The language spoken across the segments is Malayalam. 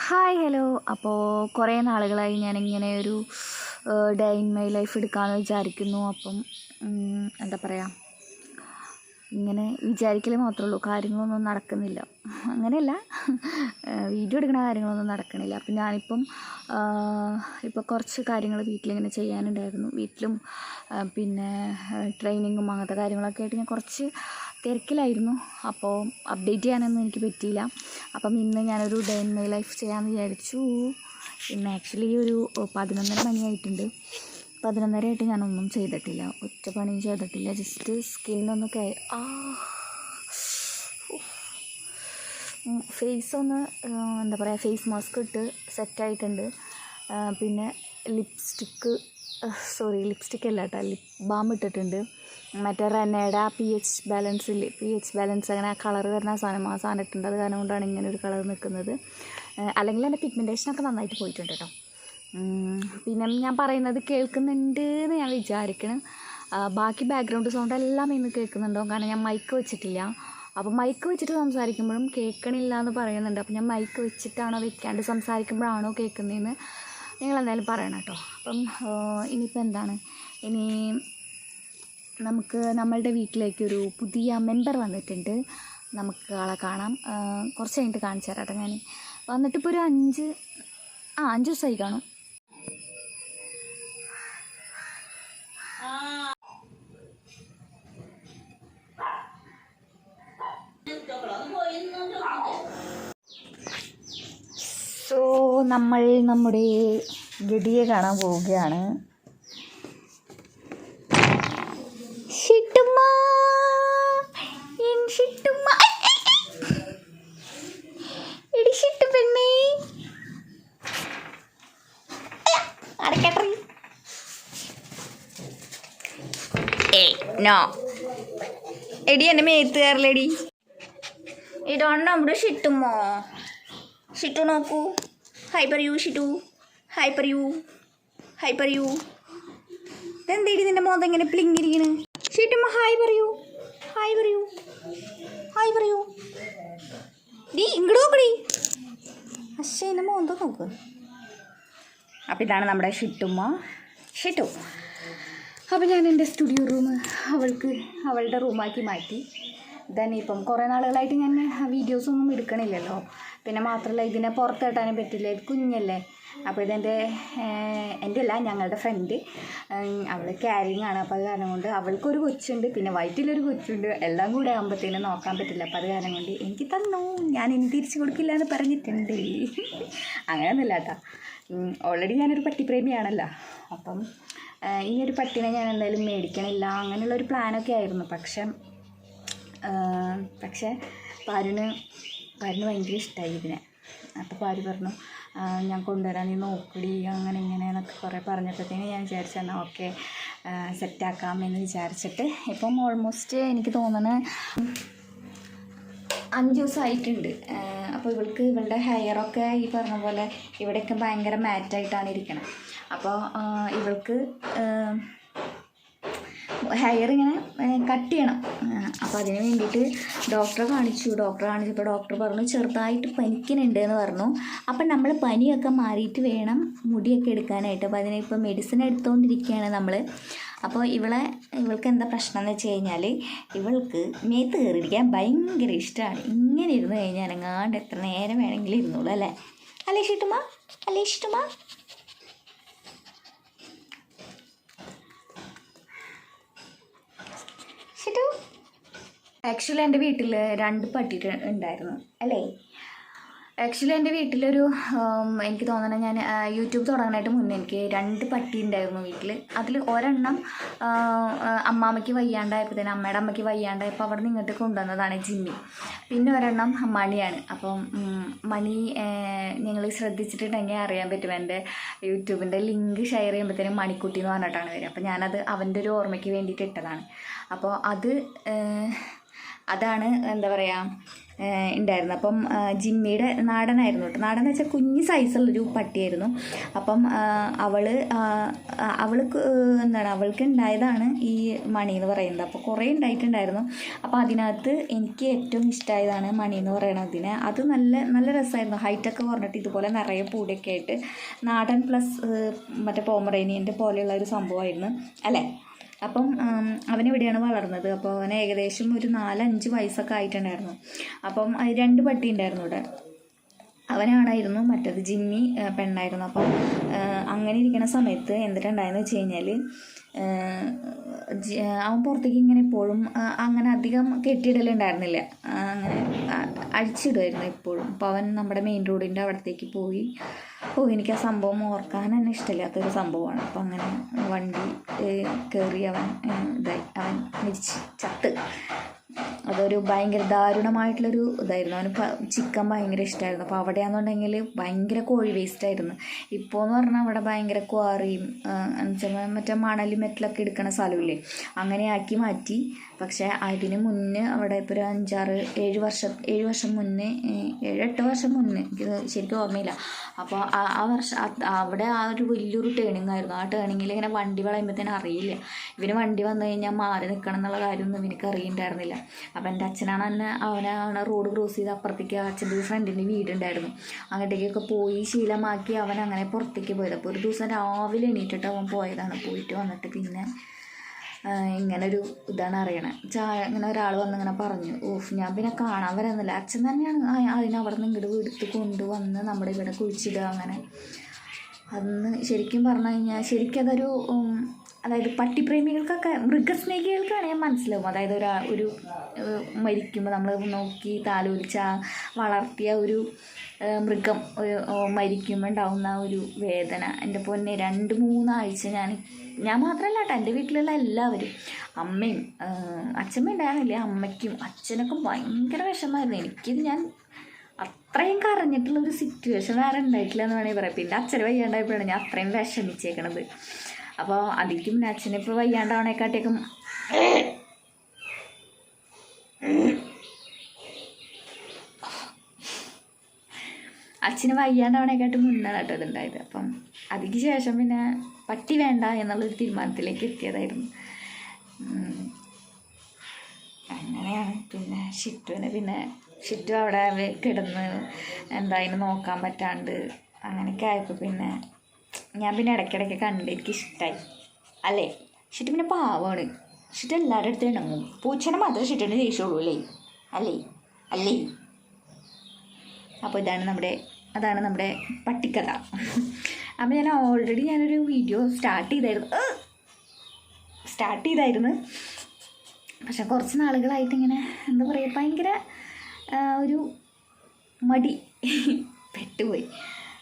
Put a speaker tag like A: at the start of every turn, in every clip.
A: Hi hello. അപ്പോൾ കുറേ നാളുകളായി ഞാനിങ്ങനെ ഒരു ഡേ ഇൻ മൈ ലൈഫ് എടുക്കാമെന്ന് വിചാരിക്കുന്നു. അപ്പം എന്താ പറയുക, ഇങ്ങനെ വിചാരിക്കൽ മാത്രമേ ഉള്ളൂ, കാര്യങ്ങളൊന്നും നടക്കുന്നില്ല. അങ്ങനെയല്ല, വീഡിയോ എടുക്കുന്ന കാര്യങ്ങളൊന്നും നടക്കണില്ല. അപ്പം ഞാനിപ്പം ഇപ്പോൾ കുറച്ച് കാര്യങ്ങൾ വീട്ടിലിങ്ങനെ ചെയ്യാനുണ്ടായിരുന്നു. വീട്ടിലും പിന്നെ ട്രെയിനിങ്ങും അങ്ങനത്തെ കാര്യങ്ങളൊക്കെ ആയിട്ട് ഞാൻ കുറച്ച് തിരക്കിലായിരുന്നു. അപ്പോൾ അപ്ഡേറ്റ് ചെയ്യാനൊന്നും എനിക്ക് പറ്റിയില്ല. അപ്പം ഇന്ന് ഞാനൊരു ഡേ ഇൻ മൈ ലൈഫ് ചെയ്യാമെന്ന് വിചാരിച്ചു. ഇന്ന് ആക്ച്വലി ഒരു 11:30 മണിയായിട്ടുണ്ട്. 11:30 ഞാനൊന്നും ചെയ്തിട്ടില്ല, ഒറ്റ പണിയും ചെയ്തിട്ടില്ല. ജസ്റ്റ് സ്കിന്നൊന്ന് ഫേസ് ഒന്ന് എന്താ പറയുക, ഫേസ് മാസ്ക് ഇട്ട് സെറ്റായിട്ടുണ്ട്. പിന്നെ ലിപ്സ്റ്റിക്ക് അല്ല കേട്ടോ, ലിപ് ബാം ഇട്ടിട്ടുണ്ട്. മറ്റേ റെനയുടെ ആ PH ബാലൻസ് അങ്ങനെ ആ കളർ വരുന്ന ആ സാധനം ഇട്ടുണ്ട്. അത് കാരണം കൊണ്ടാണ് ഇങ്ങനെ ഒരു കളർ നിൽക്കുന്നത്. അല്ലെങ്കിൽ എൻ്റെ പിഗ്മെൻറ്റേഷനൊക്കെ നന്നായിട്ട് പോയിട്ടുണ്ട് കേട്ടോ. പിന്നെ ഞാൻ പറയുന്നത് കേൾക്കുന്നുണ്ട് എന്ന് ഞാൻ വിചാരിക്കണം. ബാക്കി ബാക്ക്ഗ്രൗണ്ട് സൗണ്ട് എല്ലാം ഇന്ന് കേൾക്കുന്നുണ്ടോ, കാരണം ഞാൻ മൈക്ക് വെച്ചിട്ടില്ല. അപ്പോൾ മൈക്ക് വെച്ചിട്ട് സംസാരിക്കുമ്പോഴും കേൾക്കണില്ല എന്ന് പറയുന്നുണ്ട്. അപ്പോൾ ഞാൻ മൈക്ക് വെച്ചിട്ടാണോ വെക്കാണ്ട് സംസാരിക്കുമ്പോഴാണോ കേൾക്കുന്നതെന്ന് നിങ്ങളെന്തായാലും പറയണം കേട്ടോ. അപ്പം ഇനിയിപ്പോൾ എന്താണ്, ഇനി നമുക്ക് നമ്മളുടെ വീട്ടിലേക്കൊരു പുതിയ മെമ്പർ വന്നിട്ടുണ്ട്. നമുക്ക് ആളെ കാണാം. കുറച്ച് കഴിഞ്ഞിട്ട് കാണിച്ചു തരാം കേട്ടോ. ഞാൻ വന്നിട്ടിപ്പോൾ ഒരു 5 ദിവസമായി കാണും. സോ നമ്മൾ നമ്മുടെ ഗഡിയെ കാണാൻ പോവുകയാണ്. എടി എൻ്റെ മേത്ത് കയറില്ലടി. ഇതാണ് നമ്മുടെ ഷിട്ടുമോ. ഷിട്ടു നോക്കൂ, ഹൈ പറയൂ ഷിട്ടു, ഹൈ പറയൂ. ഇതെന്തേടി നിൻ്റെ മോന്ത ഇങ്ങനെ പ്ലിങ്ങിരിക്കണ്? ഷിട്ടുമ്മ ഹായ് പറയൂ. ഡീ ഇങ്ങോട്ട് നോക്കടി. പക്ഷേ എൻ്റെ മോന്ത നോക്ക്. അപ്പം ഇതാണ് നമ്മുടെ ഷിട്ടു. അപ്പോൾ ഞാൻ എൻ്റെ സ്റ്റുഡിയോ റൂം അവളുടെ റൂമാക്കി മാറ്റി. ഇപ്പം കുറേ നാളുകളായിട്ട് ഞാൻ വീഡിയോസൊന്നും എടുക്കണില്ലല്ലോ. പിന്നെ മാത്രമല്ല, ഇതിനെ പുറത്ത് കെട്ടാനും പറ്റില്ല, ഇത് കുഞ്ഞല്ലേ. അപ്പോൾ എൻ്റെ അല്ല, ഞങ്ങളുടെ ഫ്രണ്ട്, അവൾ ക്യാരിങ് ആണ്. അപ്പോൾ അത് കാരണം കൊണ്ട് അവൾക്കൊരു കൊച്ചുണ്ട്, പിന്നെ വയറ്റിലൊരു കൊച്ചുണ്ട്. എല്ലാം കൂടെ ആകുമ്പോഴത്തേനും നോക്കാൻ പറ്റില്ല. അപ്പോൾ അത് കാരണം കൊണ്ട് എനിക്ക് തന്നു, ഞാൻ ഇനി തിരിച്ചു കൊടുക്കില്ല എന്ന് പറഞ്ഞിട്ടുണ്ട്. അങ്ങനെയൊന്നുമില്ല കേട്ടോ. ഓൾറെഡി ഞാനൊരു പട്ടിപ്രേമിയാണല്ലോ. അപ്പം ഇനിയൊരു പട്ടിനെ ഞാൻ എന്തായാലും മേടിക്കണില്ല, അങ്ങനെയുള്ളൊരു പ്ലാനൊക്കെ ആയിരുന്നു. പക്ഷേ പാരുന് ഭയങ്കര ഇഷ്ടമായി ഇതിനെ. അപ്പോൾ പാരു പറഞ്ഞു ഞാൻ കൊണ്ടുവരാൻ, നീ നോക്കടി, അങ്ങനെ ഇങ്ങനെ എന്നൊക്കെ കുറേ പറഞ്ഞപ്പോഴത്തേന് ഞാൻ വിചാരിച്ചു എന്നാൽ ഓക്കെ സെറ്റാക്കാം എന്ന് വിചാരിച്ചിട്ട് ഇപ്പം ഓൾമോസ്റ്റ് എനിക്ക് തോന്നുന്നത് 5 ദിവസമായിട്ടുണ്ട്. അപ്പോൾ ഇവളുടെ ഹെയറൊക്കെ ഈ പറഞ്ഞ പോലെ ഇവിടെയൊക്കെ ഭയങ്കര മാറ്റായിട്ടാണ് ഇരിക്കുന്നത്. അപ്പോൾ ഇവൾക്ക് ഹെയർ ഇങ്ങനെ കട്ട് ചെയ്യണം. അപ്പോൾ അതിന് വേണ്ടിയിട്ട് ഡോക്ടറെ കാണിച്ചപ്പോൾ ഡോക്ടർ പറഞ്ഞു ചെറുതായിട്ട് പനിക്കുന്നുണ്ട് എന്ന് പറഞ്ഞു. അപ്പം നമ്മൾ പനിയൊക്കെ മാറിയിട്ട് വേണം മുടിയൊക്കെ എടുക്കാനായിട്ട്. അപ്പോൾ അതിനിപ്പോൾ മെഡിസിൻ എടുത്തുകൊണ്ടിരിക്കുകയാണ് നമ്മൾ. അപ്പോൾ ഇവൾക്ക് എന്താ പ്രശ്നം എന്ന് വെച്ച് കഴിഞ്ഞാൽ, ഇവൾക്ക് മേത്ത് കയറിയിരിക്കാൻ ഭയങ്കര ഇഷ്ടമാണ്. ഇങ്ങനെ ഇരുന്ന് കഴിഞ്ഞാൽ അനങ്ങാണ്ട് എത്ര നേരം വേണമെങ്കിലും ഇരുന്നോളൂ. അല്ലേ ഇഷ്ടമാ? ആക്ച്വലി എൻ്റെ വീട്ടിൽ 2 പട്ടി ഉണ്ടായിരുന്നു അല്ലേ. ആക്ച്വലി എൻ്റെ വീട്ടിലൊരു എനിക്ക് തോന്നണം, ഞാൻ യൂട്യൂബ് തുടങ്ങാനായിട്ട് മുന്നേ എനിക്ക് 2 പട്ടി ഉണ്ടായിരുന്നു വീട്ടിൽ. അതിൽ ഒരെണ്ണം അമ്മാമ്മയ്ക്ക് വയ്യാണ്ടായപ്പോഴത്തേനും, അമ്മയുടെ അമ്മയ്ക്ക് വയ്യാണ്ടായപ്പോൾ അവിടെ നിന്ന് ഇങ്ങോട്ട് കൊണ്ടുവന്നതാണ് ജിമ്മി. പിന്നെ ഒരെണ്ണം മണിയാണ്. അപ്പം മണി നിങ്ങൾ ശ്രദ്ധിച്ചിട്ടുണ്ടെങ്കിൽ അറിയാൻ പറ്റും, എൻ്റെ യൂട്യൂബിൻ്റെ ലിങ്ക് ഷെയർ ചെയ്യുമ്പോഴത്തേനും മണിക്കുട്ടി എന്ന് പറഞ്ഞിട്ടാണ് വരിക. അപ്പോൾ ഞാനത് അവൻ്റെ ഒരു ഓർമ്മയ്ക്ക് വേണ്ടിയിട്ട് ഇട്ടതാണ്. അപ്പോൾ അതാണ് എന്താ പറയുക, ഉണ്ടായിരുന്നു. അപ്പം ജിമ്മിയുടെ നാടനായിരുന്നു കേട്ടോ. നാടൻ എന്ന് വെച്ചാൽ കുഞ്ഞ് സൈസുള്ളൊരു പട്ടിയായിരുന്നു. അപ്പം അവൾക്ക് അവൾക്ക് ഉണ്ടായതാണ് ഈ മണി എന്ന് പറയുന്നത്. അപ്പോൾ കുറേ ഉണ്ടായിട്ടുണ്ടായിരുന്നു. അപ്പോൾ അതിനകത്ത് എനിക്ക് ഏറ്റവും ഇഷ്ടമായതാണ് മണി എന്ന് പറയണതിന്. അത് നല്ല നല്ല രസമായിരുന്നു. ഹൈറ്റൊക്കെ കുറഞ്ഞിട്ട് ഇതുപോലെ നിറയെ പൂടിയൊക്കെ ആയിട്ട് നാടൻ പ്ലസ് മറ്റേ പോമറേനിയൻ്റെ പോലെയുള്ള ഒരു സംഭവമായിരുന്നു അല്ലേ. അപ്പം അവനിവിടെയാണ് വളർന്നത്. അപ്പോൾ അവന് ഏകദേശം ഒരു 4-5 വയസ്സൊക്കെ ആയിട്ടുണ്ടായിരുന്നു. അപ്പം 2 പട്ടി ഉണ്ടായിരുന്നു ഇവിടെ. അവനാണായിരുന്നു, മറ്റേത് ജിമ്മി പെണ്ണായിരുന്നു. അപ്പം അങ്ങനെ ഇരിക്കുന്ന സമയത്ത് എന്തിട്ടുണ്ടായെന്ന് വെച്ച് കഴിഞ്ഞാൽ അവൻ പുറത്തേക്ക് ഇങ്ങനെ എപ്പോഴും അങ്ങനെ അധികം കെട്ടിയിടലുണ്ടായിരുന്നില്ല, അങ്ങനെ അഴിച്ചിടുമായിരുന്നു എപ്പോഴും. അപ്പോൾ അവൻ നമ്മുടെ മെയിൻ റോഡിൻ്റെ അവിടത്തേക്ക് പോയി. എനിക്ക് ആ സംഭവം ഓർക്കാൻ തന്നെ ഇഷ്ടമില്ലാത്തൊരു സംഭവമാണ്. അപ്പോൾ അങ്ങനെ വണ്ടി കയറി അവൻ മരിച്ച് ചത്ത്. അതൊരു ഭയങ്കര ദാരുണമായിട്ടുള്ളൊരു ഇതായിരുന്നു. അവന് ചിക്കൻ ഭയങ്കര ഇഷ്ടമായിരുന്നു. അപ്പോൾ അവിടെയാണെന്നുണ്ടെങ്കിൽ ഭയങ്കര കോഴി വേസ്റ്റായിരുന്നു. ഇപ്പോൾ എന്ന് പറഞ്ഞാൽ അവിടെ ഭയങ്കര ക്വാറിയും മറ്റേ മണലും മെറ്റലൊക്കെ എടുക്കണ സ്ഥലമില്ലേ, അങ്ങനെ ആക്കി മാറ്റി. പക്ഷേ അതിന് മുന്നേ അവിടെ ഇപ്പോൾ ഒരു 7 വർഷം മുന്നേ, 7-8 വർഷം മുന്നേ, എനിക്ക് ശരിക്കും ഓർമ്മയില്ല. അപ്പോൾ ആ വർഷം അവിടെ ആ ഒരു വലിയൊരു ടേണിംഗ് ആയിരുന്നു. ആ ടേണിങ്ങിൽ ഇങ്ങനെ വണ്ടി വളയുമ്പോഴത്തേനും അറിയില്ല, ഇവന് വണ്ടി വന്നു കഴിഞ്ഞാൽ മാറി നിൽക്കണം എന്നുള്ള കാര്യമൊന്നും എനിക്ക് അറിയുന്നുണ്ടായിരുന്നില്ല. അപ്പോൾ എൻ്റെ അച്ഛനാണ് തന്നെ അവനെ റോഡ് ക്രോസ് ചെയ്ത് അപ്പുറത്തേക്ക് അച്ഛൻ്റെ ഒരു ഫ്രണ്ടിൻ്റെ വീടുണ്ടായിരുന്നു, അങ്ങോട്ടേക്കൊക്കെ പോയി ശീലമാക്കി അവൻ അങ്ങനെ പുറത്തേക്ക് പോയത്. അപ്പോൾ ഒരു ദിവസം രാവിലെ എണീറ്റിട്ട് അവൻ പോയതാണ്. പോയിട്ട് വന്നിട്ട് പിന്നെ ഇങ്ങനൊരു ഇതാണ് അറിയണേ. ഇങ്ങനെ ഒരാൾ വന്നിങ്ങനെ പറഞ്ഞു. ഞാൻ പിന്നെ കാണാൻ വരുന്നില്ല. അച്ഛൻ തന്നെയാണ് അതിനവിടെ നിന്ന് ഇങ്ങോട്ട് എടുത്ത് കൊണ്ടുവന്ന് നമ്മുടെ ഇവിടെ കുഴിച്ചിടുക. അങ്ങനെ അന്ന് ശരിക്കും പറഞ്ഞു കഴിഞ്ഞാൽ ശരിക്കും അതൊരു അതായത് പട്ടിപ്രേമികൾക്കൊക്കെ, മൃഗസ്നേഹികൾക്കാണെങ്കിൽ മനസ്സിലാവും. അതായത് ഒരു മരിക്കുമ്പോൾ നമ്മൾ നോക്കി താലോലിച്ച വളർത്തിയ ഒരു മൃഗം മരിക്കുമ്പോൾ ഉണ്ടാവുന്ന ഒരു വേദന. എൻ്റെ പൊന്നെ 2-3 ആഴ്ച ഞാൻ മാത്രമല്ല കേട്ടോ, എൻ്റെ വീട്ടിലുള്ള എല്ലാവരും, അമ്മയും അച്ഛമ്മ ഉണ്ടായിരുന്നില്ല, അമ്മയ്ക്കും അച്ഛനൊക്കെ ഭയങ്കര വിഷമമായിരുന്നു. എനിക്കിത് ഞാൻ അത്രയും കരഞ്ഞിട്ടുള്ളൊരു സിറ്റുവേഷൻ വേറെ ഉണ്ടായിട്ടില്ല എന്ന് വേണമെങ്കിൽ പറയാം. പിന്നെ അച്ഛന് വയ്യാണ്ടായപ്പോഴാണ് ഞാൻ അത്രയും വിഷമിച്ചേക്കണത്. അപ്പോൾ അതിക്കും അച്ഛനിപ്പോൾ വയ്യാണ്ടാവണേക്കാട്ടിയൊക്കെ അച്ഛന് വയ്യാണ്ടാവണേക്കാട്ടും മുന്നാണ് കേട്ടോ ഇതുണ്ടായത്. അപ്പം അതിന് ശേഷം പിന്നെ പട്ടി വേണ്ട എന്നുള്ളൊരു തീരുമാനത്തിലേക്ക് എത്തിയതായിരുന്നു. അങ്ങനെയാണ്. പിന്നെ ഷിറ്റു അവിടെ കിടന്ന് എന്തായാലും നോക്കാൻ പറ്റാണ്ട് അങ്ങനെയൊക്കെ ആയപ്പോൾ പിന്നെ ഞാൻ ഇടയ്ക്കിടയ്ക്ക് കണ്ട് എനിക്കിഷ്ടമായി. അല്ലേ, ഷിറ്റു പിന്നെ പാവമാണ്. ഷിറ്റു എല്ലാവരുടെ അടുത്തും ഇണങ്ങും. പൂച്ചനെ മാത്രമേ ഷിറ്റുവിന് ദേഷ്യമുള്ളൂ അല്ലേ. അപ്പോൾ അതാണ് നമ്മുടെ പട്ടിക്കഥ. അപ്പോൾ ഞാൻ ഓൾറെഡി ഞാനൊരു വീഡിയോ സ്റ്റാർട്ട് ചെയ്തായിരുന്നു. പക്ഷെ കുറച്ച് നാളുകളായിട്ട് ഇങ്ങനെ എന്താ പറയുക, ഭയങ്കര ഒരു മടി പെട്ടുപോയി.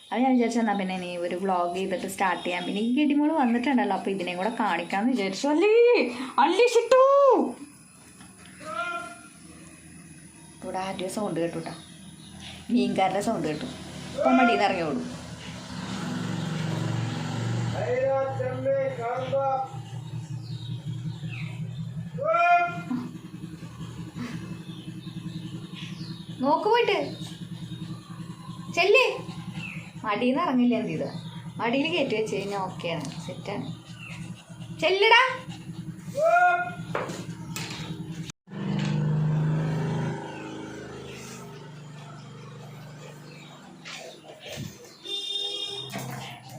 A: അപ്പോൾ ഞാൻ വിചാരിച്ചു എന്നാൽ പിന്നെ ഇനി ഒരു വ്ളോഗ് ചെയ്തിട്ട് സ്റ്റാർട്ട് ചെയ്യാം. പിന്നെ ഈ ഗഡിമോള് വന്നിട്ടുണ്ടല്ലോ, അപ്പോൾ ഇതിനെയും കൂടെ കാണിക്കാമെന്ന് വിചാരിച്ചു. അല്ലേ ഷിട്ടു ഇവിടെ ആദ്യം സൗണ്ട് കേട്ടു കേട്ടോ, മീൻകാരുടെ സൗണ്ട് കേട്ടു. അപ്പം മടിയിൽ നിന്ന് ഇറങ്ങിയോളൂ. നോക്ക് പോയിട്ട് ചെല്ലേ, മടിയിൽ നിന്ന് ഇറങ്ങില്ല. എന്ത് ചെയ്ത മടിയിൽ കയറ്റി വെച്ച് കഴിഞ്ഞാൽ ഓക്കെയാണ്, സെറ്റാണ്. ചെല്ലടാ.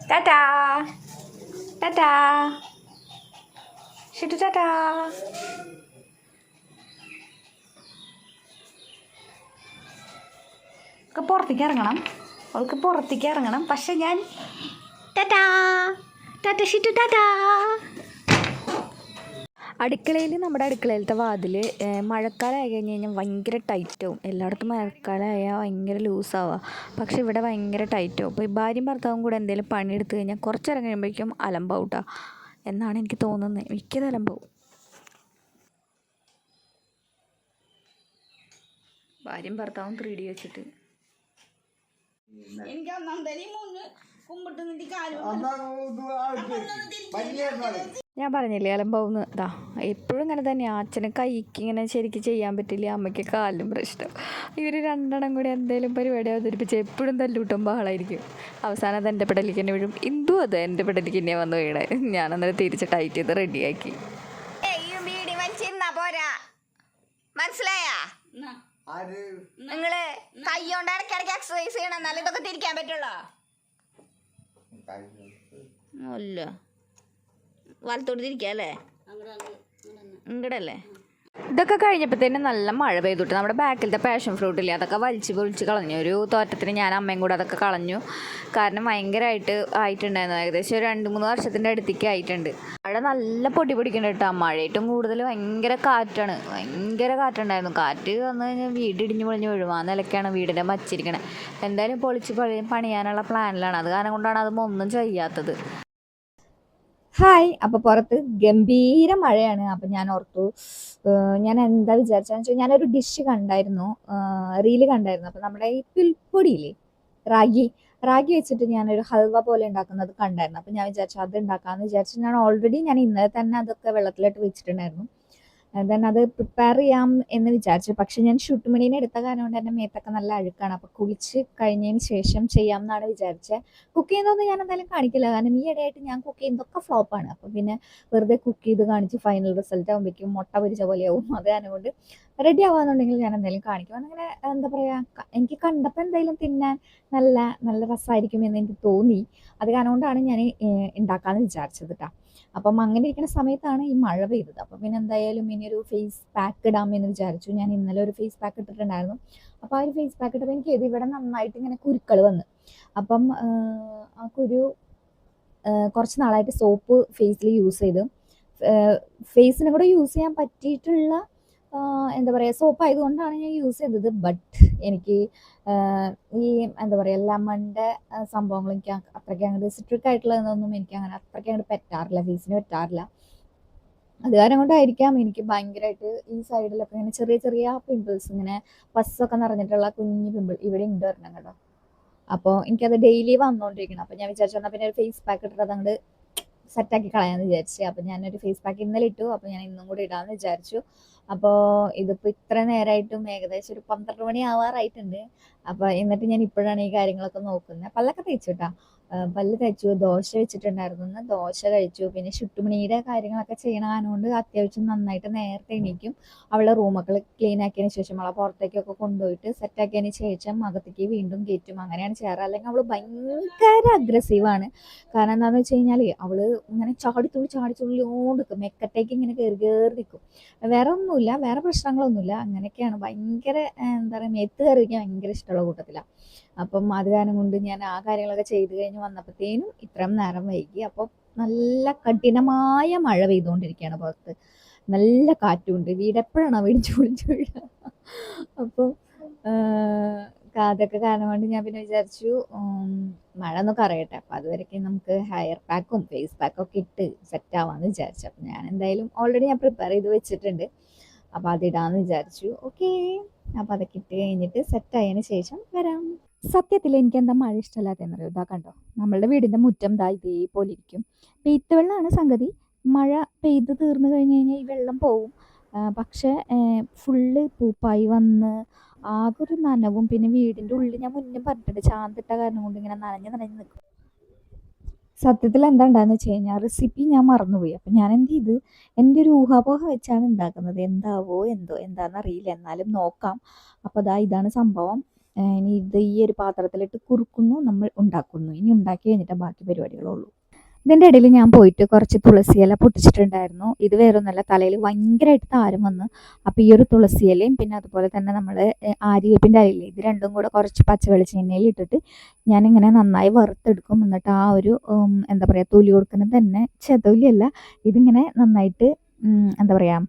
A: ടാറ്റാ ടാറ്റാ ഷിട്ടു ടാറ്റാ. അവൾക്ക് പുറത്തേക്ക് ഇറങ്ങണം. പക്ഷെ ഞാൻ ടാറ്റാ ടാറ്റ ഷിട്ടു ടാറ്റാ. നമ്മുടെ അടുക്കളയിലത്തെ വാതിൽ മഴക്കാലമായി കഴിഞ്ഞ് കഴിഞ്ഞാൽ ഭയങ്കര ടൈറ്റാവും. എല്ലായിടത്തും മഴക്കാലമായാൽ ഭയങ്കര ലൂസാവുക, പക്ഷെ ഇവിടെ ഭയങ്കര ടൈറ്റാവും. അപ്പോൾ ഈ ഭാര്യയും ഭർത്താവും കൂടെ എന്തെങ്കിലും പണിയെടുത്ത് കഴിഞ്ഞാൽ കുറച്ചിറങ്ങി കഴിയുമ്പോഴേക്കും അലമ്പാവും കേട്ടോ എന്നാണ് എനിക്ക് തോന്നുന്നത്. മിക്കത് അലമ്പാവും. ഭാര്യയും ഭർത്താവും 3D വെച്ചിട്ട് എനിക്ക് ഒന്നാം തരം 3 കുമ്പിട്ട് നിന്നിട്ട് കാര്യം ഞാൻ പറഞ്ഞില്ലേ അലമ്പാവുന്ന ഇതാ എപ്പോഴും ഇങ്ങനെ തന്നെയാണ്. അച്ഛന് കൈക്ക് ഇങ്ങനെ ശരിക്കും ചെയ്യാൻ പറ്റില്ല, അമ്മയ്ക്ക് കാലിലും പ്രശ്നം. ഇവർ രണ്ടെണ്ണം കൂടി എന്തെങ്കിലും പരിപാടി അവതരിപ്പിച്ച് എപ്പോഴും തല്ലൂട്ടും ബഹളമായിരിക്കും. അവസാനം അത് എൻ്റെ പെടലിക്ക് തന്നെ വീഴും. ഇന്ദു അത് എൻ്റെ പെടലിക്ക് തന്നെയാണ് വന്ന് വീണേ. ഞാനന്നേരം തിരിച്ച് ടൈറ്റ് ചെയ്ത് റെഡിയാക്കി. മനസ്സിലായാ നിങ്ങള് കൈകൊണ്ട് ഇടയ്ക്കിടയ്ക്ക് എക്സസൈസ് ചെയ്യണം, എന്നാലും ഇതൊക്കെ തിരിക്കാൻ പറ്റുള്ളൂ. അല്ല വലത്തോട്ട് തിരിക്കുക അല്ലേ, ഇങ്ങടല്ലേ. ഇതൊക്കെ കഴിഞ്ഞപ്പോഴത്തേനും നല്ല മഴ പെയ്തിട്ട് നമ്മുടെ ബാക്കിലത്തെ പാഷൻ ഫ്രൂട്ടില്ലേ അതൊക്കെ വലിച്ച് പൊളിച്ച് കളഞ്ഞു. ഒരു തോറ്റത്തിന് ഞാൻ അമ്മയും കൂടെ അതൊക്കെ കളഞ്ഞു. കാരണം ഭയങ്കരമായിട്ട് ആയിട്ടുണ്ടായിരുന്നു. ഏകദേശം ഒരു 2-3 വർഷത്തിൻ്റെ അടുത്തേക്ക് ആയിട്ടുണ്ട്. മഴ നല്ല പൊടി പൊടിക്കുന്നുണ്ട് കേട്ടോ. മഴ ഏറ്റവും കൂടുതൽ ഭയങ്കര കാറ്റാണ്, ഭയങ്കര കാറ്റുണ്ടായിരുന്നു. കാറ്റ് വന്നു കഴിഞ്ഞാൽ വീട് ഇടിഞ്ഞു പൊളിഞ്ഞ് വീഴും. ആ നിലയ്ക്കാണ് വീടിൻ്റെ വച്ചിരിക്കണേ. എന്തായാലും പൊളിച്ച് പണിയാനുള്ള പ്ലാനിലാണ്. അത് കാരണം കൊണ്ടാണ് അതും ഒന്നും ചെയ്യാത്തത്. ഹായ്, അപ്പോൾ പുറത്ത് ഗംഭീര മഴയാണ്. അപ്പം ഞാൻ ഓർത്തു ഞാൻ എന്താ വിചാരിച്ചതെന്ന് വെച്ചാൽ ഞാനൊരു ഡിഷ് കണ്ടായിരുന്നു, റീല് കണ്ടായിരുന്നു. അപ്പം നമ്മുടെ ഈ പുൽപ്പൊടിയില്ലേ, റാഗി വെച്ചിട്ട് ഞാനൊരു ഹൽവ പോലെ ഉണ്ടാക്കുന്നത് കണ്ടായിരുന്നു. അപ്പം ഞാൻ വിചാരിച്ചു അത് ഉണ്ടാക്കാമെന്ന് വിചാരിച്ചു. ഞാൻ ഇന്നലെ തന്നെ അതൊക്കെ വെള്ളത്തിലിട്ട് വെച്ചിട്ടുണ്ടായിരുന്നു. ദെൻ അത് പ്രിപ്പയർ ചെയ്യാം എന്ന് വിചാരിച്ചു. പക്ഷെ ഞാൻ ഷുട്ടുമണീനെ എടുത്ത കാരണം കൊണ്ട് എൻ്റെ മേത്തൊക്കെ നല്ല അഴുക്കാണ്. അപ്പോൾ കുളിച്ച് കഴിഞ്ഞതിന് ശേഷം ചെയ്യാം എന്നാണ് വിചാരിച്ചത്. കുക്ക് ചെയ്യുന്നതൊന്നും ഞാൻ എന്തായാലും കാണിക്കില്ല, കാരണം ഈ ഇടയായിട്ട് ഞാൻ കുക്ക് ചെയ്യുന്നതൊക്കെ ഫ്ലോപ്പാണ്. അപ്പോൾ പിന്നെ വെറുതെ കുക്ക് ചെയ്ത് കാണിച്ച് ഫൈനൽ റിസൾട്ട് ആകുമ്പോഴേക്കും മുട്ട പൊരിച്ച പോലെയാവും. അത് കാരണം കൊണ്ട് റെഡി ആവാന്നുണ്ടെങ്കിൽ ഞാൻ എന്തായാലും കാണിക്കും. അങ്ങനെ എന്താ പറയുക, എനിക്ക് കണ്ടപ്പോൾ എന്തായാലും തിന്നാൻ നല്ല നല്ല രസമായിരിക്കും എന്ന് എനിക്ക് തോന്നി. അത് കാരണം കൊണ്ടാണ് ഞാൻ ഉണ്ടാക്കാമെന്ന് വിചാരിച്ചത് കേട്ടോ. അപ്പം അങ്ങനെ ഇരിക്കുന്ന സമയത്താണ് ഈ മഴ പെയ്തത്. അപ്പം പിന്നെ എന്തായാലും ഇനിയൊരു ഫേസ് പാക്ക് ഇടാമെന്ന് വിചാരിച്ചു. ഞാൻ ഇന്നലെ ഒരു ഫേസ് പാക്ക് ഇട്ടിട്ടുണ്ടായിരുന്നു. അപ്പോൾ ആ ഒരു ഫേസ് പാക്ക് ഇട്ടപ്പോൾ എനിക്ക് ഇവിടെ നന്നായിട്ട് ഇങ്ങനെ കുരുക്കൾ വന്ന്. അപ്പം ആ കുരു കുറച്ച് നാളായിട്ട് സോപ്പ് ഫേസിൽ യൂസ് ചെയ്ത് ഫേസിന് കൂടെ യൂസ് ചെയ്യാൻ പറ്റിയിട്ടുള്ള എന്താ പറയുക സോപ്പ് ആയതുകൊണ്ടാണ് ഞാൻ യൂസ് ചെയ്തത്. ബട്ട് എനിക്ക് ഈ എന്താ പറയുക ലെമണിൻ്റെ സംഭവങ്ങൾ എനിക്ക് അത്രയ്ക്ക് അങ്ങോട്ട് സിട്രിക് ആയിട്ടുള്ളതൊന്നും എനിക്ക് അങ്ങനെ അത്രയ്ക്ക് അങ്ങോട്ട് പറ്റാറില്ല, ഫേസിന് പറ്റാറില്ല. അത് കാരണം കൊണ്ടായിരിക്കാം എനിക്ക് ഭയങ്കരമായിട്ട് ഈ സൈഡിലൊക്കെ ഇങ്ങനെ ചെറിയ ചെറിയ പിമ്പിൾസ്, ഇങ്ങനെ പസ്സൊക്കെ നിറഞ്ഞിട്ടുള്ള കുഞ്ഞു പിമ്പിൾ ഇവിടെ ഉണ്ട് വരണം കേട്ടോ. അപ്പോൾ എനിക്കത് ഡെയിലി വന്നുകൊണ്ടിരിക്കണം. അപ്പോൾ ഞാൻ വിചാരിച്ചു എന്നാൽ പിന്നെ ഒരു ഫേസ് പാക്ക് ഇട്ടിട്ട് അതങ്ങോട്ട് സെറ്റാക്കി കളയാമെന്ന് വിചാരിച്ചു. അപ്പോൾ ഞാനൊരു ഫേസ് പാക്ക് ഇന്നലെ ഇട്ടു. അപ്പോൾ ഞാൻ ഇന്നും കൂടി ഇടാമെന്ന് വിചാരിച്ചു. അപ്പോൾ ഇതിപ്പോൾ ഇത്ര നേരമായിട്ടും ഏകദേശം ഒരു 12 മണി ആവാറായിട്ടുണ്ട്. അപ്പോൾ എന്നിട്ട് ഞാൻ ഇപ്പോഴാണ് ഈ കാര്യങ്ങളൊക്കെ നോക്കുന്നത്. പല്ലൊക്കെ തേച്ചു കേട്ടോ, പല്ല് തേച്ചു, ദോശ വെച്ചിട്ടുണ്ടായിരുന്നു, ദോശ കഴിച്ചു. പിന്നെ ഷുട്ടുമണിയുടെ കാര്യങ്ങളൊക്കെ ചെയ്യണ കാരണം അത്യാവശ്യം നന്നായിട്ട് നേരത്തെ എണീക്കും. അവളുടെ റൂമൊക്കെ ക്ലീൻ ആക്കിയതിന് ശേഷം അവളെ പുറത്തേക്കൊക്കെ കൊണ്ടുപോയിട്ട് സെറ്റാക്കിയതിന് ശേഷം അകത്തേക്ക് വീണ്ടും കയറ്റും. അങ്ങനെയാണ് ചെയ്യാറ്. അല്ലെങ്കിൽ അവൾ ഭയങ്കര അഗ്രസീവാണ്. കാരണം എന്താണെന്ന് വെച്ച് കഴിഞ്ഞാൽ അവൾ ഇങ്ങനെ ചാടിത്തുള്ളിയോണ്ടിരിക്കും, മെക്കട്ടേക്ക് ഇങ്ങനെ കയറി നിൽക്കും. വേറെ ഒന്നുമില്ല, വേറെ പ്രശ്നങ്ങളൊന്നുമില്ല, അങ്ങനെയൊക്കെയാണ്. ഭയങ്കര എന്താ പറയുക, മേത്ത് കയറിയിരിക്കാൻ ഭയങ്കര ഇഷ്ടമുള്ള കൂട്ടത്തിലാണ്. അപ്പം അത് കാരണം കൊണ്ട് ഞാൻ ആ കാര്യങ്ങളൊക്കെ ചെയ്ത് കഴിഞ്ഞ് വന്നപ്പോഴത്തേനും ഇത്രയും നേരം വൈകി. അപ്പോൾ നല്ല കഠിനമായ മഴ പെയ്തുകൊണ്ടിരിക്കുകയാണ് പുറത്ത്, നല്ല കാറ്റുണ്ട്. വീടെപ്പോഴാണോ വെടിച്ചു പൊളിച്ചു വീഴുക. അപ്പം അതൊക്കെ കാരണം കൊണ്ട് ഞാൻ പിന്നെ വിചാരിച്ചു മഴ ഒന്ന് കറയട്ടെ, അപ്പം അതുവരെയൊക്കെ നമുക്ക് ഹെയർ പാക്കും ഫേസ് പാക്കും ഒക്കെ ഇട്ട് സെറ്റ് ആവാമെന്ന് വിചാരിച്ചു. അപ്പം ഞാൻ എന്തായാലും ഓൾറെഡി ഞാൻ പ്രിപ്പയർ ചെയ്ത് വെച്ചിട്ടുണ്ട്. അപ്പോൾ അതിടാമെന്ന് വിചാരിച്ചു. ഓക്കേ, അപ്പോൾ അതൊക്കെ ഇട്ട് കഴിഞ്ഞിട്ട് സെറ്റായതിന് ശേഷം വരാം. സത്യത്തിൽ എനിക്ക് എന്താ മഴ ഇഷ്ടമല്ലാത്തതെന്നറിയോ? ഇതാ കണ്ടോ, നമ്മളുടെ വീടിൻ്റെ മുറ്റം ദാ ഇതേപോലെ ഇരിക്കും. പെയ്ത്ത് വെള്ളമാണ് സംഗതി. മഴ പെയ്ത് തീർന്നു കഴിഞ്ഞ് കഴിഞ്ഞാൽ ഈ വെള്ളം പോവും. പക്ഷേ ഫുള്ള് പൂപ്പായി വന്ന് ആകെ ഒരു നനവും. പിന്നെ വീടിൻ്റെ ഉള്ളിൽ ഞാൻ മുന്നേ പറഞ്ഞിട്ടുണ്ട്, ചാന്തിട്ട കാരണം കൊണ്ട് ഇങ്ങനെ നനഞ്ഞ് നിൽക്കും. സത്യത്തിൽ എന്താ ഉണ്ടായെന്ന് വെച്ച് കഴിഞ്ഞാൽ റെസിപ്പി ഞാൻ മറന്നുപോയി. അപ്പം ഞാൻ എന്ത് ചെയ്ത്, എൻ്റെ ഒരു ഊഹാപോഹ വെച്ചാണ് ഉണ്ടാക്കുന്നത്. എന്താവോ എന്തോ, എന്താണെന്നറിയില്ല, എന്നാലും നോക്കാം. അപ്പോൾ ഇതാണ് സംഭവം. ഇനി ഇത് ഈ ഒരു പാത്രത്തിലിട്ട് കുറുക്കുന്നു, നമ്മൾ ഉണ്ടാക്കുന്നു. ഇനി ഉണ്ടാക്കി കഴിഞ്ഞിട്ട് ബാക്കി പരിപാടികളുള്ളൂ. ഇതിൻ്റെ ഇടയിൽ ഞാൻ പോയിട്ട് കുറച്ച് തുളസിയില പൊട്ടിച്ചിട്ടുണ്ടായിരുന്നു. ഇത് വേറൊന്നുമല്ല, തലയിൽ ഭയങ്കരമായിട്ട് താരം വന്ന്. അപ്പോൾ ഈ ഒരു തുളസിയിലയും പിന്നെ അതുപോലെ തന്നെ നമ്മൾ ആര്യവേപ്പിൻ്റെ ഇലയില്ലേ, ഇത് രണ്ടും കൂടെ കുറച്ച് പച്ച വെളിച്ചെണ്ണയിൽ ഇട്ടിട്ട് ഞാനിങ്ങനെ നന്നായി വറുത്തെടുക്കും. എന്നിട്ട് ആ ഒരു എന്താ പറയുക, തൊലി കൊടുക്കുന്നത് തന്നെ ചെതൊലിയല്ല, ഇതിങ്ങനെ നന്നായിട്ട് എന്താ പറയുക,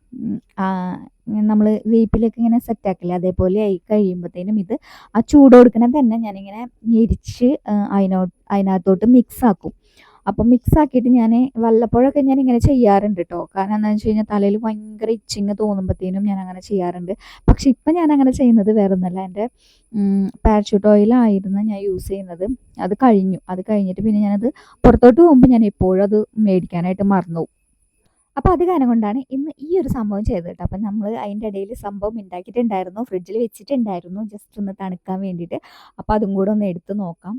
A: നമ്മൾ വേപ്പിലൊക്കെ ഇങ്ങനെ സെറ്റാക്കില്ലേ, അതേപോലെ ആയി കഴിയുമ്പോഴത്തേനും ഇത് ആ ചൂട് കൊടുക്കുന്നത് തന്നെ ഞാനിങ്ങനെ ഞെരിച്ച് അതിനകത്തോട്ട് മിക്സ് ആക്കും. അപ്പം മിക്സ് ആക്കിയിട്ട് ഞാൻ വല്ലപ്പോഴൊക്കെ ഞാൻ ഇങ്ങനെ ചെയ്യാറുണ്ട് കേട്ടോ. കാരണം എന്താണെന്ന് വെച്ച് കഴിഞ്ഞാൽ തലയിൽ ഭയങ്കര ഇച്ചിങ് തോന്നുമ്പോഴത്തേനും ഞാൻ അങ്ങനെ ചെയ്യാറുണ്ട്. പക്ഷെ ഇപ്പം ഞാൻ അങ്ങനെ ചെയ്യുന്നത് വേറെ ഒന്നുമല്ല, എൻ്റെ പാരച്യൂട്ട് ഓയിലായിരുന്നു ഞാൻ യൂസ് ചെയ്യുന്നത്. അത് കഴിഞ്ഞിട്ട് പിന്നെ ഞാനത് പുറത്തോട്ട് പോകുമ്പോൾ ഞാൻ എപ്പോഴും അത് മേടിക്കാനായിട്ട് മറന്നു പോകും. അപ്പോൾ അത് കാരണം കൊണ്ടാണ് ഇന്ന് ഈ ഒരു സംഭവം ചെയ്തത് കേട്ടോ. അപ്പം നമ്മൾ അതിൻ്റെ ഇടയിൽ സംഭവം ഉണ്ടാക്കിയിട്ടുണ്ടായിരുന്നു, ഫ്രിഡ്ജിൽ വെച്ചിട്ടുണ്ടായിരുന്നു ജസ്റ്റ് ഒന്ന് തണുക്കാൻ വേണ്ടിയിട്ട്. അപ്പോൾ അതും കൂടെ ഒന്ന് എടുത്ത് നോക്കാം.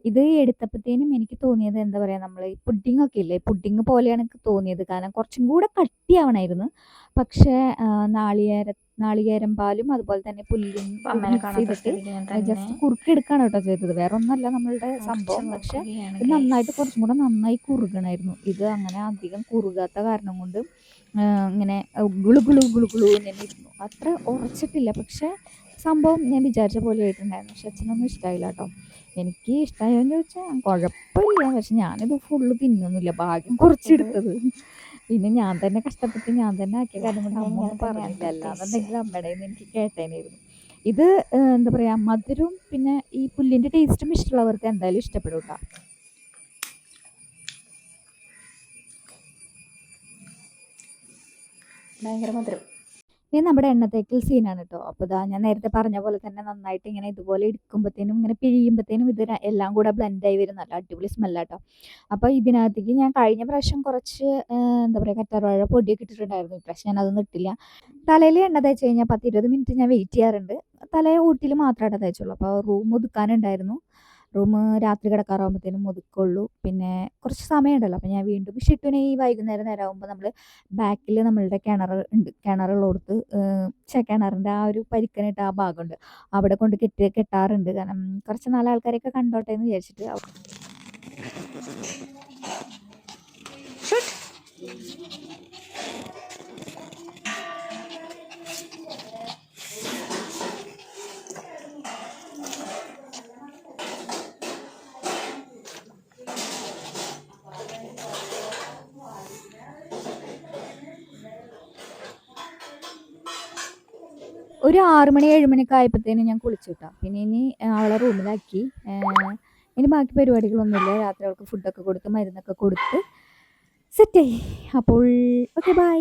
A: ഇത് എടുത്തപ്പോഴത്തേനും എനിക്ക് തോന്നിയത് എന്താ പറയുക, നമ്മൾ ഈ പുഡിങ്ങൊക്കെ ഇല്ലേ, പുഡിങ് പോലെയാണ് എനിക്ക് തോന്നിയത്. കാരണം കുറച്ചും കൂടെ കട്ടിയാവണമായിരുന്നു. പക്ഷേ നാളികേരം പാലും അതുപോലെ തന്നെ പുല്ലും മിക്സ് ചെയ്തിട്ട് ജസ്റ്റ് കുറുക്കിയെടുക്കാണ് കേട്ടോ ചെയ്തത്. വേറെ ഒന്നല്ല നമ്മളുടെ സംഭവം. പക്ഷേ ഇത് നന്നായിട്ട് കുറച്ചും കൂടെ നന്നായി കുറുകണമായിരുന്നു. ഇത് അങ്ങനെ അധികം കുറുകാത്ത കാരണം കൊണ്ട് ഇങ്ങനെ ഗുളു ഗുളു ഗുളു ഗുളു ഇങ്ങനെ ഇരുന്നു. അത്ര ഉറച്ചിട്ടില്ല. പക്ഷേ സംഭവം ഞാൻ വിചാരിച്ച പോലെ ആയിട്ടുണ്ടായിരുന്നു. പക്ഷെ അച്ഛനൊന്നും ഇഷ്ടമായില്ല കേട്ടോ. എനിക്ക് ഇഷ്ടമായോന്ന് ചോദിച്ചാൽ കുഴപ്പമില്ല. പക്ഷെ ഞാനിത് ഫുള്ള് തിന്നൊന്നുമില്ല, ഭാഗ്യം കുറച്ചെടുത്തത്. പിന്നെ ഞാൻ തന്നെ കഷ്ടപ്പെട്ട് ഞാൻ തന്നെ ആക്കിയ കാര്യം കൊണ്ട് അമ്മ ഒന്നും പറഞ്ഞില്ല. അല്ലാന്നുണ്ടെങ്കിൽ അമ്മയുടെ കയ്യിൽ നിന്ന് എനിക്ക് കേട്ടേനായിരുന്നു. ഇത് എന്താ പറയുക, മധുരവും പിന്നെ ഈ പുല്ലിൻ്റെ ടേസ്റ്റും ഇഷ്ടമുള്ളവർക്ക് എന്തായാലും ഇഷ്ടപ്പെടും കേട്ടോ. ഭയങ്കര മധുരം. ഇത് നമ്മുടെ എണ്ണത്തേക്കൽ സീനാണ് കേട്ടോ. അപ്പോൾ ഇതാ ഞാൻ നേരത്തെ പറഞ്ഞ പോലെ തന്നെ നന്നായിട്ട് ഇങ്ങനെ ഇതുപോലെ എടുക്കുമ്പോഴത്തേനും ഇങ്ങനെ പിഴിയുമ്പോഴത്തേനും ഇത് എല്ലാം കൂടെ ബ്ലെൻഡായി വരും. നല്ല അടിപൊളി സ്മെല്ലാട്ടോ. അപ്പോൾ ഇതിനകത്തേക്ക് ഞാൻ കഴിഞ്ഞ പ്രാവശ്യം കുറച്ച് എന്താ പറയുക, കറ്റാർവാഴ പൊടിയൊക്കെ ഇട്ടിട്ടുണ്ടായിരുന്നു. ഇപ്രാവശ്യം ഞാൻ അതൊന്നും ഇട്ടില്ല. തലയിൽ എണ്ണ തേച്ച് കഴിഞ്ഞാൽ 10-20 മിനിറ്റ് ഞാൻ വെയിറ്റ് ചെയ്യാറുണ്ട്. തലേ ഊട്ടിയിൽ മാത്രമായിട്ട് തേച്ചുള്ളൂ. അപ്പോൾ റൂം ഒതുക്കാനുണ്ടായിരുന്നു. റൂം രാത്രി കിടക്കാറാകുമ്പോഴത്തേനും ഒതുക്കുള്ളൂ. പിന്നെ കുറച്ച് സമയമുണ്ടല്ലോ. അപ്പോൾ ഞാൻ വീണ്ടും ഷിട്ടുവിനെ ഈ വൈകുന്നേരം നേരമാകുമ്പോൾ നമ്മൾ ബാക്കിൽ നമ്മളുടെ ഉണ്ട്, കിണറുള്ളടത്ത് കിണറിൻ്റെ ആ ഒരു പരിക്കനിട്ട് ആ ഭാഗമുണ്ട്, അവിടെ കൊണ്ട് കെട്ടാറുണ്ട്. കാരണം കുറച്ച് നാല് ആൾക്കാരെയൊക്കെ കണ്ടോട്ടെ എന്ന് വിചാരിച്ചിട്ട്. ഒരു 6 മണി 7 മണിയൊക്കെ ആയപ്പോഴത്തേനും ഞാൻ കുളിച്ചു കിട്ടാം. പിന്നെ ഇനി അവളെ റൂമിലാക്കി. ഇനി ബാക്കി പരിപാടികളൊന്നുമില്ല. രാത്രി അവൾക്ക് ഫുഡൊക്കെ കൊടുത്ത് മരുന്നൊക്കെ കൊടുത്ത് സെറ്റായി. അപ്പോൾ ഓക്കെ, ബൈ.